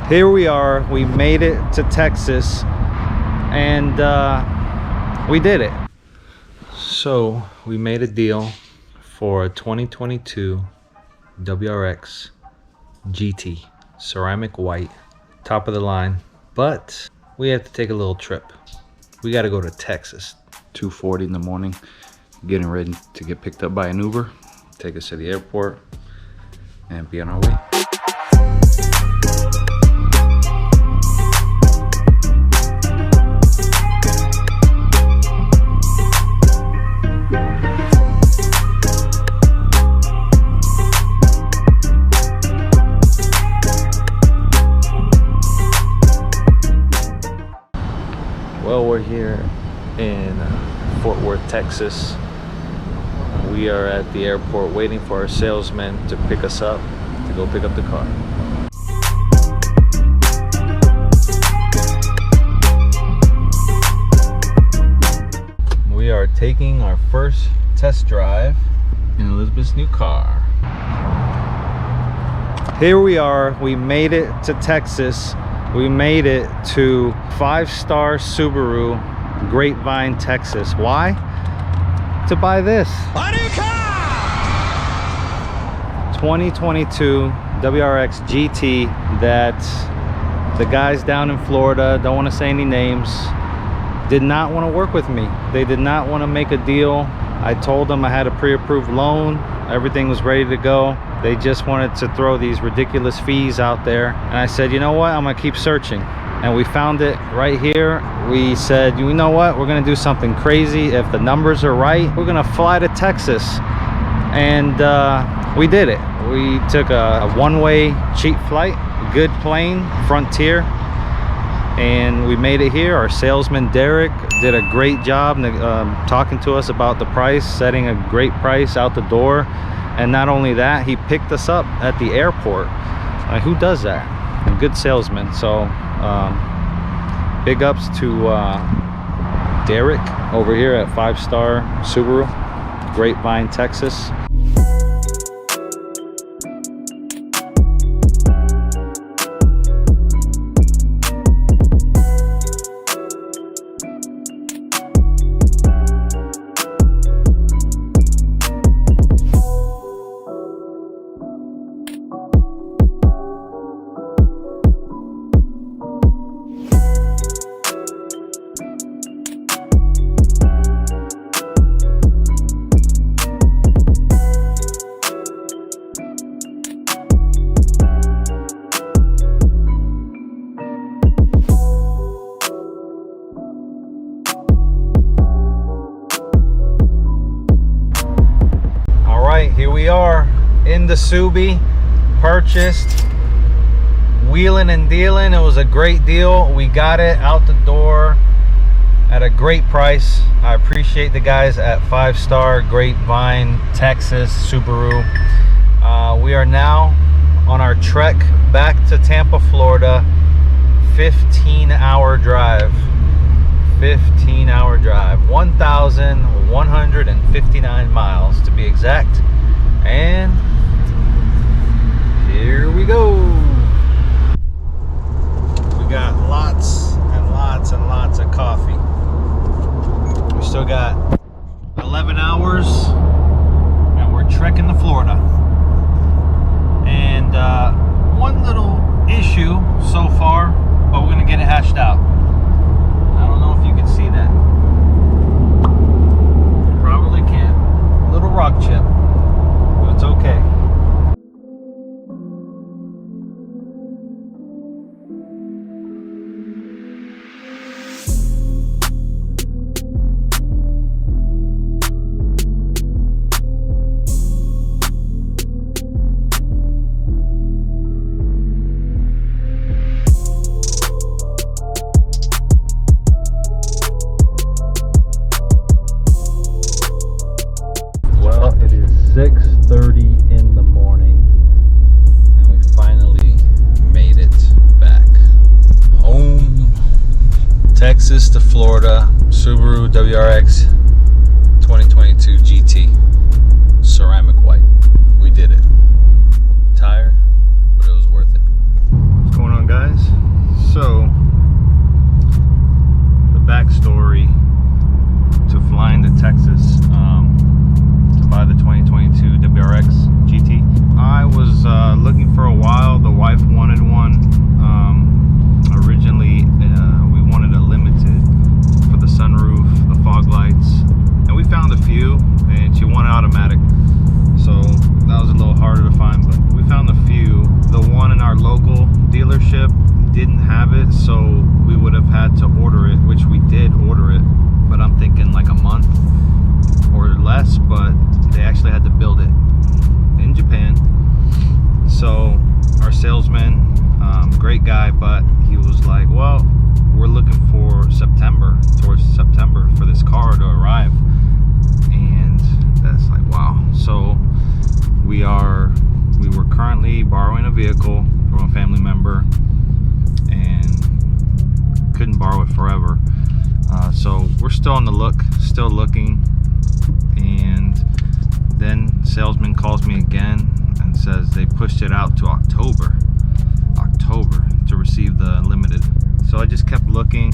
Here we are, we made it to Texas, and we did it. So we made a deal for a 2022 Wrx GT, ceramic white, top of the line, but we have to take a little trip. We got to go to Texas. 2:40 in the morning, getting ready to get picked up by an Uber, take us to the airport, and be on our way. Well, we're here in Fort Worth, Texas. We are at the airport waiting for our salesman to pick us up, to go pick up the car. We are taking our first test drive in Elizabeth's new car. Here we are, we made it to Texas. We made it to 5-star Subaru, Grapevine, Texas. Why? To buy this. A new car! 2022 Wrx GT that the guys down in Florida, don't want to say any names, did not want to work with me. They did not want to make a deal. I told them I had a pre-approved loan. Everything was ready to go. They just wanted to throw these ridiculous fees out there. And I said, you know what? I'm gonna keep searching. And we found it right here. We said, you know what? We're gonna do something crazy. If the numbers are right, we're gonna fly to Texas. And we did it. We took a one-way cheap flight, good plane, Frontier. And we made it here. Our salesman Derek did a great job talking to us about the price, setting a great price out the door. And not only that, he picked us up at the airport. Who does that? A good salesman. So big ups to Derek over here at 5-star Subaru, Grapevine, Texas. Here we are in the Subi, purchased, wheeling and dealing. It was a great deal. We got it out the door at a great price. I appreciate the guys at 5-star Grapevine, Texas, Subaru. We are now on our trek back to Tampa, Florida. 15-hour drive. 15-hour drive. 1,159 miles to be exact. And here we go. We got lots and lots and lots of coffee. We still got 11 hours and we're trekking to Florida. And one little issue so far, but we're gonna get it hashed out. I don't know if you can see that. You probably can't. Little rock chip. It's okay. Well, it is 6:30 in the morning and we finally made it back home. Texas to Florida, Subaru Wrx 2022 GT, ceramic white. We did it. Tired, but it was worth it. What's going on, guys? didn't have it, so we would have had to order it, which we did order it, but I'm thinking like a month or less, but they actually had to build it in Japan. So our salesman, great guy, but he was like, well, we're looking for September, towards September, for this car to arrive. And that's like, wow. So we were currently borrowing a vehicle from a family member and couldn't borrow it forever. So we're still on the look, still looking. And then salesman calls me again and says they pushed it out to October to receive the limited. So I just kept looking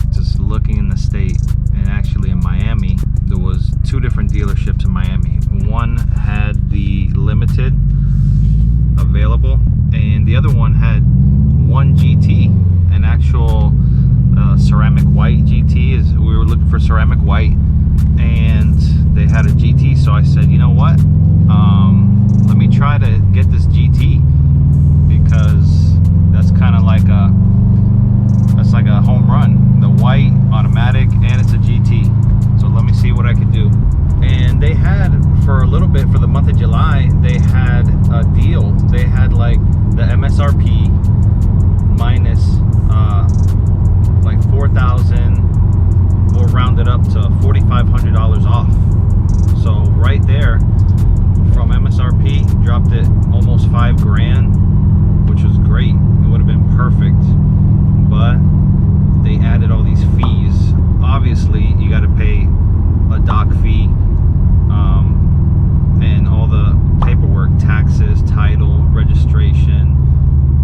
in the state, and actually in Miami there was 2 different dealerships in Miami. One had the limited available, and the other one had one GT, an actual ceramic white GT. We were looking for ceramic white, and they had a GT. So I said, you know what, let me try to get this GT, because that's kind of like a home run. The white automatic, and it's a GT. So let me see what I could do. And they had, for a little bit, for the month of July, they had a deal. They had like the MSRP minus like 4,000. We'll round it up to $4,500 off. So right there, from MSRP, dropped it almost $5,000, which was great. It would have been perfect, but they added all these fees. Obviously, you got to pay a doc fee, and all the paperwork, taxes, title, registration,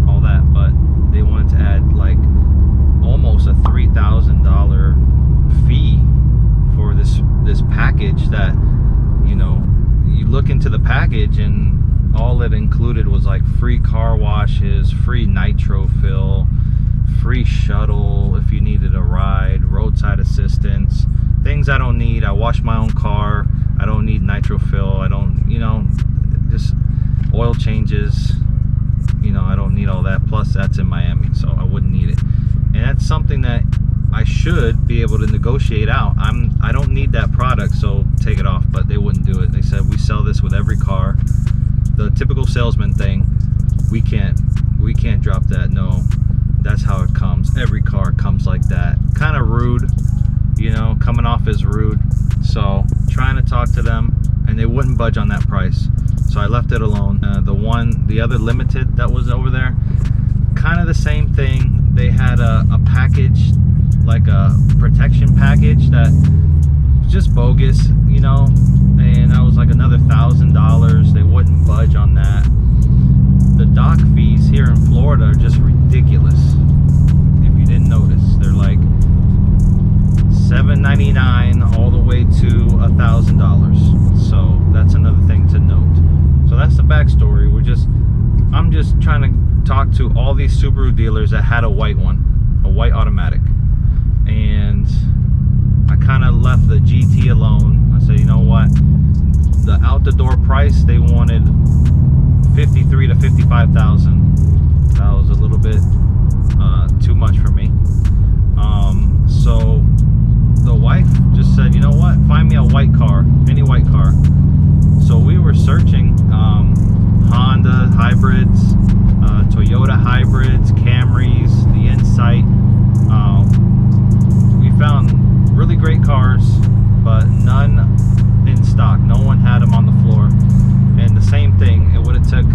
all that. But they wanted to add like almost a $3,000 fee for this package that, you know, you look into the package and all it included was like free car washes, free nitro fill, free shuttle if you needed a ride, roadside assistance, things I don't need. I wash my own car. I don't need nitro fill. I don't, you know, just oil changes, you know, I don't need all that. Plus that's in Miami, so I wouldn't need it. And that's something that I should be able to negotiate out. I don't need that product, so take it off. But they wouldn't do it. They said, we sell this with every car. The typical salesman thing, we can't drop that. No, that's how it comes. Every car comes like that. Kind of rude, you know, coming off as rude. So trying to talk to them, and they wouldn't budge on that price. So I left it alone. The other limited that was over there, kind of the same thing. They had a package, like a protection package that was just bogus, you know, and that was like another $1,000. They wouldn't budge on that. The dock fees here in Florida are just ridiculous. If you didn't notice, they're like $7.99 all the way to $1,000. So that's another thing to note. So that's the backstory. I'm just trying to talk to all these Subaru dealers that had a white one, a white automatic, and I kind of left the GT alone. I said, you know what, the out the door price, they wanted $53,000 to $55,000. That was a little bit too much for me. So the wife just said, you know what, find me a white car, any white car. So we were searching Honda hybrids, Toyota hybrids, Camrys, the Insight. We found really great cars, but none in stock. No one had them on the floor. And the same thing, it would have took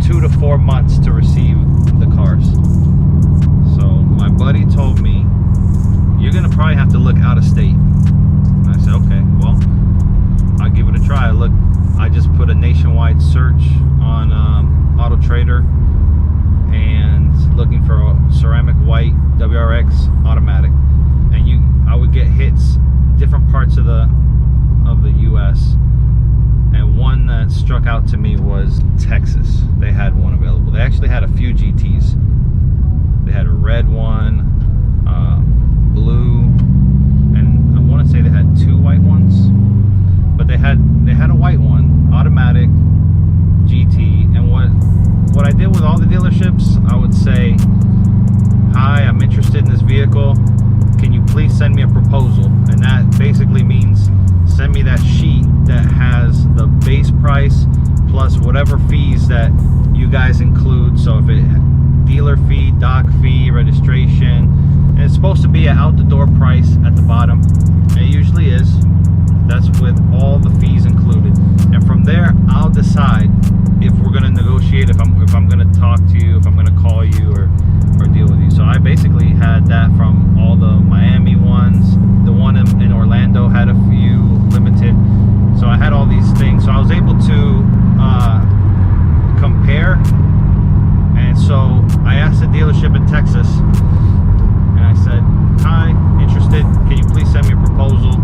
2 to 4 months to receive the cars. So my buddy told me, you're gonna probably have to look out of state. And I said, okay, well, I'll give it a try. Look, I just put a nationwide search on Auto Trader and looking for a ceramic white WRX automatic, and I would get hits different parts of the US, and one that struck out to me was Texas. They had one available. They actually had a few GTs. They had a red one, blue, and I want to say they had 2 white ones, but they had a white one, automatic GT. And what I did with all the dealerships, I would say whatever fees that you guys include. So if it dealer fee, doc fee, registration, and it's supposed to be an out the door price at the bottom. And it usually is. That's with all the fees included. And from there, I'll decide if we're going to negotiate, if I'm going to talk to you, if I'm going to call you or deal with you. So I basically had that from all the Miami ones. The one in Orlando had a few limited. So I had all these things. So I was able to compare. And so I asked the dealership in Texas, and I said, hi, interested, can you please send me a proposal?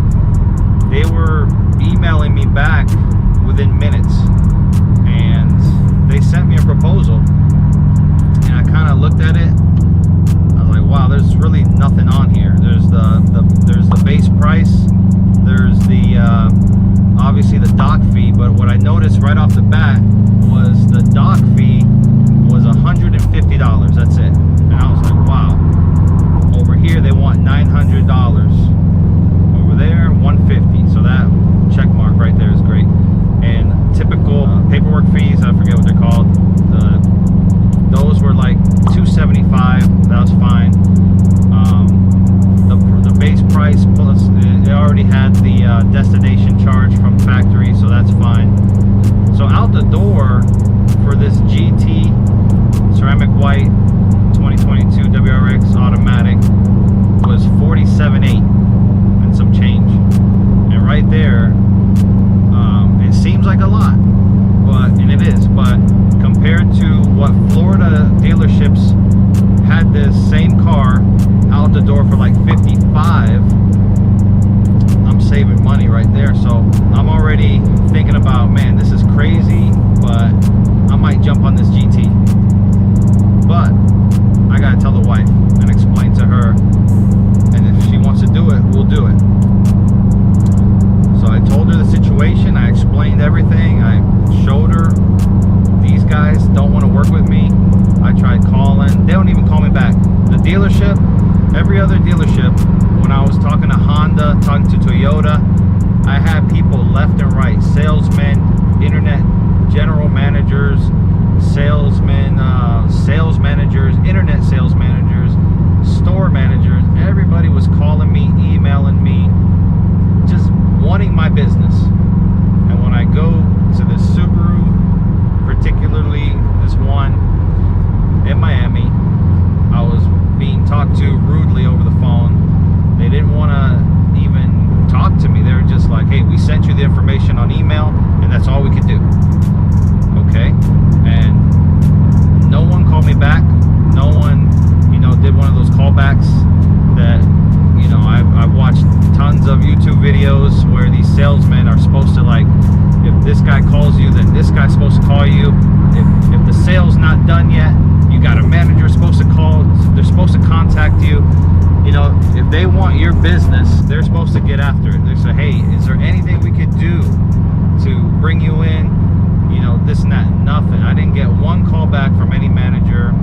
They were emailing me back within minutes, and they sent me a proposal, and I kind of looked at it. I was like, wow, there's really nothing on here. There's the base price, there's the obviously the dock fee, but what I noticed right off the bat was the dock fee was $150. That's it. And I was like, wow. Over here they want $900. Over there, $150. So that check mark right there is great. And typical paperwork fees, I forget what they're called. Those were like $275. That was fine. The base price plus it already had the destination charge from factory, so that's fine. So out the door for this GT ceramic white 2022 WRX automatic was $47,800 and some change. And right there, it seems like a lot, and it is, but compared to what Florida dealerships had this same car out the door for like $55, I'm saving money right there. So I'm already thinking about, man, this is crazy, but I might jump on this GT. But I gotta tell the wife and explain to her, and if she wants to do it, we'll do it. So I told her the situation, I explained everything, I showed her these guys don't want to work with me. I tried calling, they don't even call me back. The dealership, every other dealership, when I was talking to Honda, talking to Toyota, I had people left and right, salesmen, internet general managers, salesmen, sales managers, internet sales managers, store managers. Everybody was calling me, emailing me, just wanting my business. And when I go to the Subaru, particularly this one in Miami, I was being talked to rudely over the phone. They didn't want to even talk to me. They were just like, hey, we sent you the information on email and that's all we could do. Okay. And no one called me back. No one, did one of those callbacks that, I've watched tons of YouTube videos where these salesmen are supposed to, like, if this guy calls you, then this guy's supposed to call you. If the sale's not done yet, you got a manager supposed to call. They're supposed to contact you. If they want your business, they're supposed to get after it. They say, hey, is there anything we could do to bring you in? This and that. Nothing. I didn't get one call back from any manager.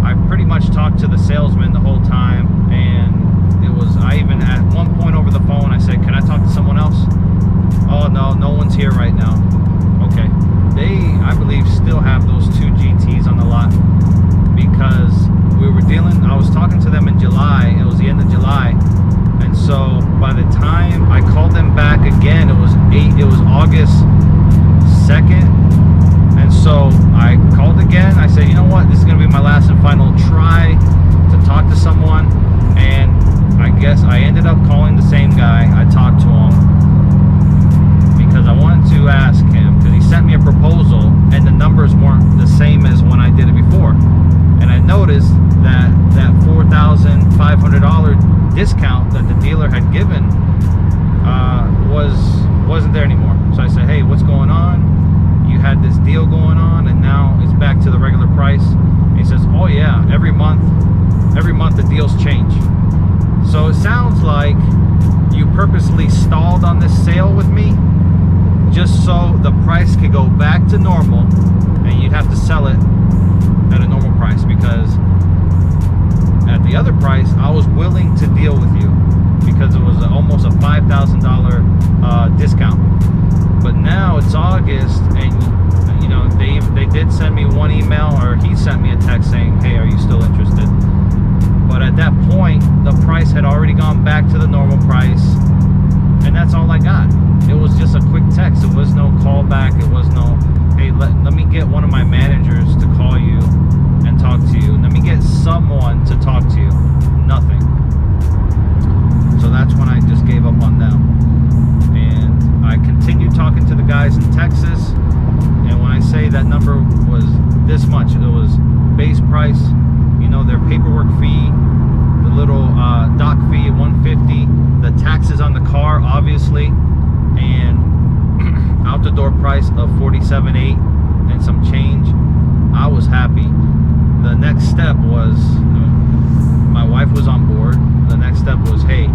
I pretty much talked to the salesman the whole time, and I even at one point over the phone I said, can I talk to someone else? Oh no one's here right now. Okay. They, I believe, still have those two GTs on the lot, because I was talking to them in July. It was the end of July, and so by the time I called them back again, it was August 2nd. And so I called again. I said, you know what, this is going to be my last and final try to talk to someone. And I guess I ended up calling the same guy. I talked to him because I wanted to ask him, because he sent me a proposal and the numbers weren't the same as when I did it before. And I noticed that $4,500 discount that the dealer had given wasn't there anymore. So I said, hey, what's going on? You had this deal going on and now it's back to the regular price. And he says, oh yeah, every month the deals change. So it sounds like you purposely stalled on this sale with me just so the price could go back to normal and you'd have to sell it at a normal price, because at the other price I was willing to deal with you because it was almost a $5,000 discount. But now it's August and know, they did send me one email, or he sent me a text saying, hey, are you still interested? But at that point, the price had already gone back to the normal price, and that's all I got. It was just a quick text. It was no callback. It was no, hey, let me get one of my managers to call you and talk to you. Let me get someone to talk to you. Nothing. So that's when I just gave up on them. And I continued talking to the guys in Texas. And when I say that number was this much, it was base price, you know, their paperwork fee, the little dock fee at $150, the taxes on the car, obviously, and out the door price of $47.8 and some change. I was happy. The next step was, my wife was on board. The next step was, hey,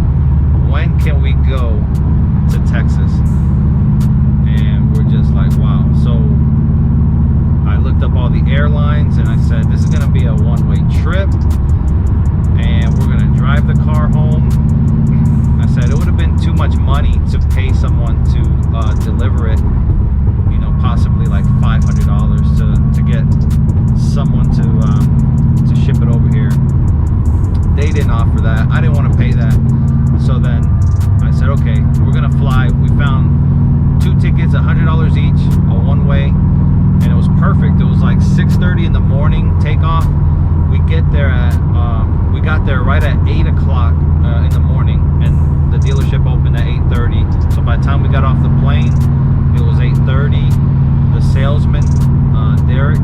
when can we go to Texas? And we're just like, wow. So I looked up all the airlines and I said, this is going to be a one-way trip, and we're going to drive the car home. I said it would have been too much money to pay someone to deliver it, you know, possibly like $500 to get someone to ship it over here. They didn't offer that. I didn't want to pay that. So then I said, okay, we're gonna fly. We found 2 tickets, $100 each, a one-way, and it was perfect. It was like 6:30 in the morning takeoff. We got there right at 8 o'clock in the morning, and the dealership opened at 8:30. So by the time we got off the plane, it was 8:30. The salesman, Derek,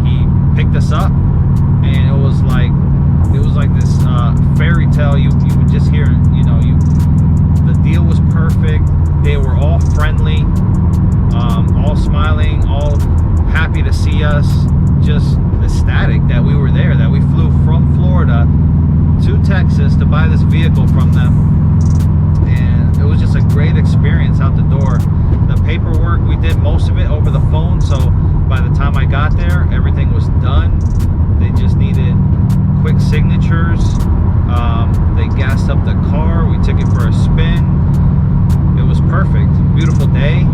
he picked us up, and it was like this fairy tale. You would just hear, you know, the deal was perfect. They were all friendly, all smiling, all happy to see us, just ecstatic that we were there, that we flew from Florida to Texas to buy this vehicle from them. And it was just a great experience out the door. The paperwork, we did most of it over the phone, so by the time I got there, everything was done. They just needed quick signatures. They gassed up the car. We took it for a spin. It was perfect. Beautiful day.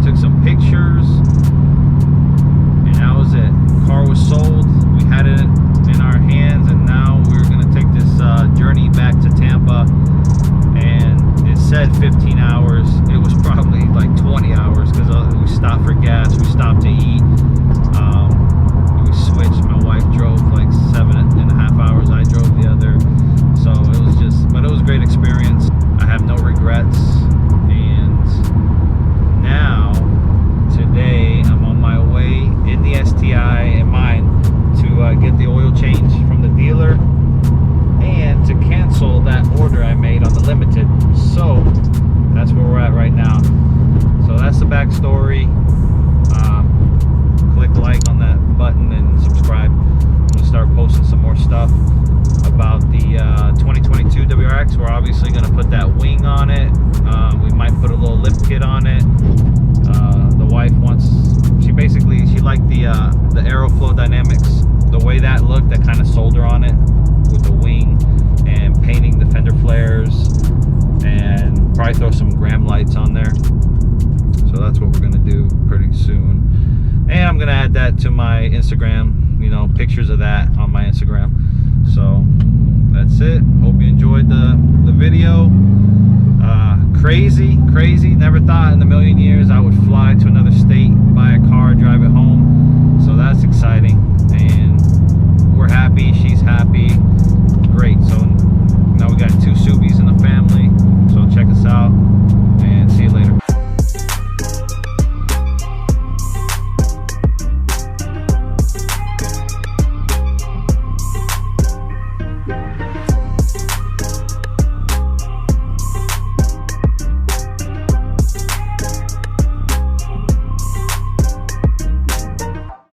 Took some pictures, and that was it. Car was sold. We had it in our hands, and now we're going to take this journey back to Tampa. And it said 15 hours. It was probably like 20 hours because we stopped for gas. We stopped to eat. We switched. My wife drove like 7.5 hours. I drove the other. So it was just, but it was a great experience. I have no regrets. And now, today, I'm on my way in the STI and mine to get the oil change from the dealer and to cancel that order I made on the limited. So that's where we're at right now. So that's the backstory. Click like on that button and subscribe. I'm gonna start posting some more stuff about the 2022 WRX. We're obviously gonna put that wing on it. We might put a little lip kit on it. The wife wants, she liked the Aeroflow Dynamics, the way that looked. That kind of sold her on it, with the wing and painting the fender flares, and probably throw some gram lights on there. So that's what we're gonna do pretty soon. And I'm gonna add that to my Instagram, you know, pictures of that on my Instagram. So that's it. Hope you enjoyed the video. Crazy. Never thought in a million years I would fly to another state, buy a car, drive it home. So that's exciting. And